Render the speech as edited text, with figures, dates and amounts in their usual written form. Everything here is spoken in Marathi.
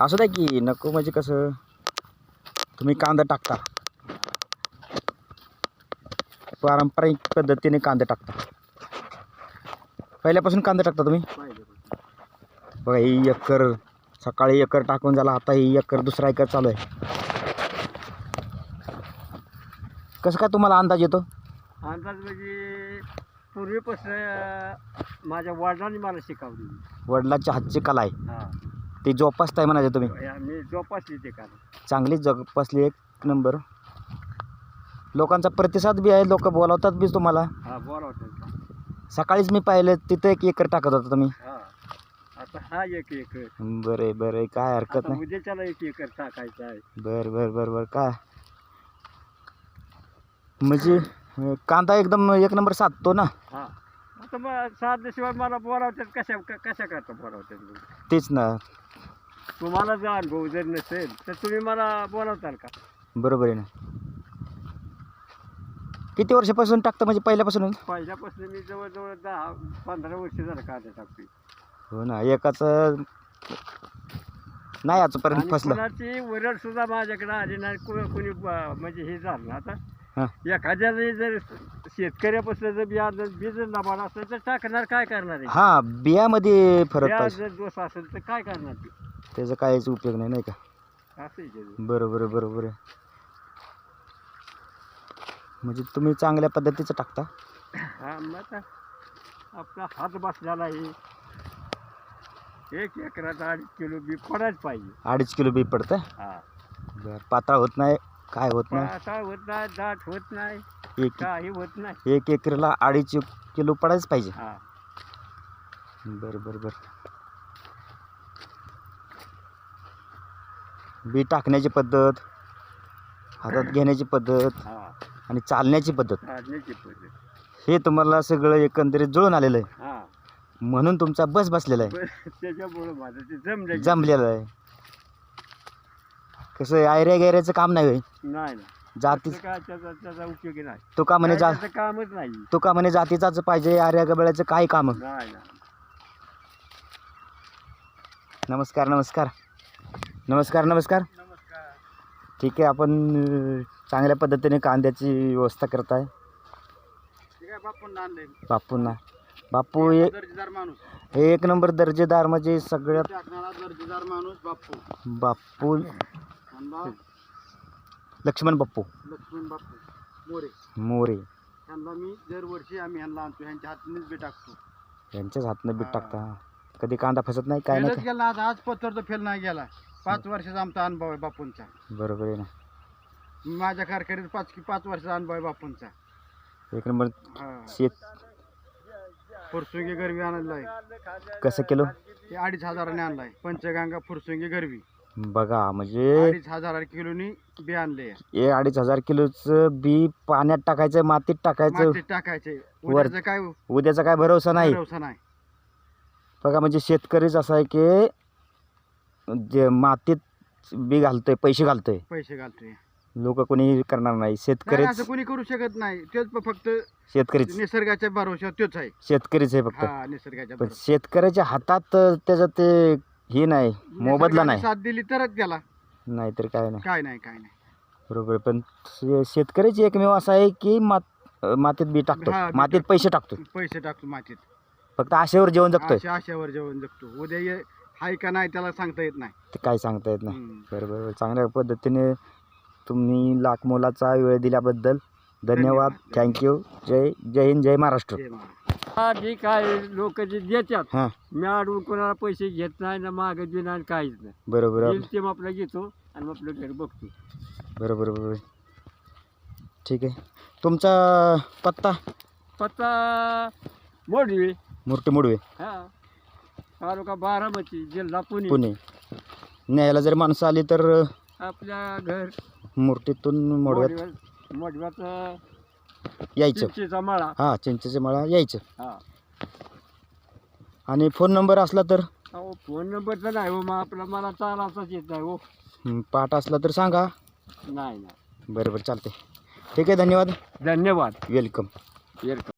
असू द्या की नको म्हणजे कसं तुम्ही कांदा टाकता पारंपरिक पद्धतीने कांदा टाकता पहिल्यापासून कांदा टाकता तुम्ही बघा ही एकर सकाळी एकर टाकून झाला आता ही एकर दुसरा एकर चालू आहे कसं काय तुम्हाला अंदाज येतो अंदाज म्हणजे पूर्वीपासून माझ्या वडिलांनी मला शिकवली वडिलांच्या हातची कला आहे हां ती जोपासताय म्हणायचं तुम्ही मी जोपासली ते का चांगली जोपासली एक नंबर लोकांचा प्रतिसाद बी आहे लोक बोलावतात बी तुम्हाला हां बोलावतो सकाळीच मी पाहिलं तिथं एक एकर टाकत होता तुम्ही हां आता हा एक एकर बरे बरे काय हरकत नाही उद्याच्याला एक एकर टाकायचा आहे बर काय म्हणजे कांदा एकदम एक नंबर साधतो ना हां आता मग साधल्याशिवाय मला बोलावतात कशा करता बोलावतात तेच ना तुम्हाला जर अनुभव जर नसेल तर तुम्ही मला बोलावताल का बरोबर आहे ना किती वर्षापासून टाकतं म्हणजे पहिल्यापासून पहिल्यापासून मी जवळजवळ 10-15 वर्ष झालं कांदा टाकते हो ना एकाचं नाही आजपर्यंत फसलं कोणाची वरड सुद्धा माझ्याकडे आली नाही कोणी म्हणजे हे झालं ना आता हां एखाद्याने जर शेतकऱ्यापासून जर बीज लाभाला असेल तर टाकणार काय करणार आहे हां बियामध्ये फरक बिया पाहिजे जर दोष असेल तर काय करणार ते त्याचा काहीच उपयोग नाही नाही का असं आहे ते. बरोबर आहे म्हणजे तुम्ही चांगल्या पद्धतीचं टाकता हा मग आता आपला हात बसलेला आहे 1 एकराचा 2.5 किलो बी पडायच पाहिजे 2.5 किलो बी पडतं हा बरं पातळ होत नाही काय होत नाही पातळ होत नाही दाट होत नाही एक काही होत नाही 1 एकरला 2.5 किलो पडायच पाहिजे हा बरं बी टाकण्याची पद्धत हातात घेण्याची पद्धत हा आणि चालण्याची पद्धत काढण्याची पद्धत हे तुम्हाला सगळं एकंदरीत जुळून आलेलं आहे हा म्हणून तुमचा बस बसलेला आहे त्याच्यामुळं माझं ते जमलं जमलेलं आहे कसं आहे आयऱ्या गैऱ्याचं काम नाही होय नाही ना जाती काय त्याचा उपयोगी नाही तो का म्हणे जा त्याचं कामच नाही तो का म्हणे जातीचाच पाहिजे आर्या गबळ्याचं काय काम नाही ना नमस्कार ठीक आहे आपण चांगल्या पद्धतीने कांद्याची व्यवस्था करताय बापूंना बापू हे दर्जेदार माणूस हे एक नंबर दर्जेदार म्हणजे सगळ्यात दर्जेदार माणूस बापू लक्ष्मण बापू मोरे मोरे ह्यांना मी दरवर्षी आम्ही ह्यांना आणतो ह्यांच्या हातनेच बी टाकतो यांच्याच हातनं बीट टाकता कधी कांदा फसत नाही काय नाही गेला आज पत्तर तर फेल नाही गेला 5 वर्षाचा आमचा अनुभव आहे बापूंचा बरोबर आहे ना माझ्या कारकिर्दीत 5 वर्षाचा अनुभव आहे बापूंचा एक नंबर शेत फुरसुंगी गरवी आणला आहे कसं किलो ते 2,500 आणलाय पंचगंगा फुरसुंगी गरवी बघा म्हणजे 2,500 किलोनी बी आणले हे 2,500 किलोचं बी पाण्यात टाकायचं मातीत टाकायचं टाकायचे वर- काय उद्याचा काय भरोसा नाही भरोसा नाही बघा म्हणजे शेतकरीच असा आहे की जे मातीत बी घालतोय पैसे घालतोय घालतोय लोक कोणी करणार नाही शेतकरीच असं कोणी करू शकत नाही तेच फक्त शेतकरीच निसर्गाच्या भरोश्यावर तोच आहे शेतकरीच आहे फक्त निसर्गाच्या पण शेतकऱ्याच्या हातात त्याचं ते हे नाही मोबदला नाही साथ दिली तरच गेला नाहीतर काय नाही काय नाही बरोबर पण शेतकऱ्याची एकमेव असं आहे की मातीत बी टाकतो हा, बी मातीत पैसे टाकतो मातीत फक्त आशेवर जेवण जगतोय आशेवर जेवण जगतो उद्या हाय का नाही त्याला सांगता येत नाही ते काय सांगता येत नाही हम्म. बरोबर चांगल्या पद्धतीने तुम्ही लाख मोलाचा वेळ दिल्याबद्दल धन्यवाद थँक्यू जय हिंद जय महाराष्ट्र जय महाराज. जे काय लोक जे देतात हां मी अडवून कोणाला पैसे घेत नाही ना मागे बी नाही काहीच नाही बरोबर येईल ते मग आपलं घेतो आणि मग आपलं घर बघतो बरोबर ठीक आहे तुमचा पत्ता मोडवी मूर्ती मुडवे हा तालुका बारामती जिल्हा पुणे पुणे न्यायला जर माणसं आली तर आपल्या घर मूर्तीतून मोडव्यात मोडव्याचं यायचं चिंचेचा मळा हां चिंचेच्या मळा यायचं हा आणि फोन नंबर असला तर अहो फोन नंबरचा नाही हो मग मला चालायचाच येत नाही हो पाठ असला तर सांगा नाही बरोबर चालते ठीक आहे धन्यवाद धन्यवाद वेलकम वेलकम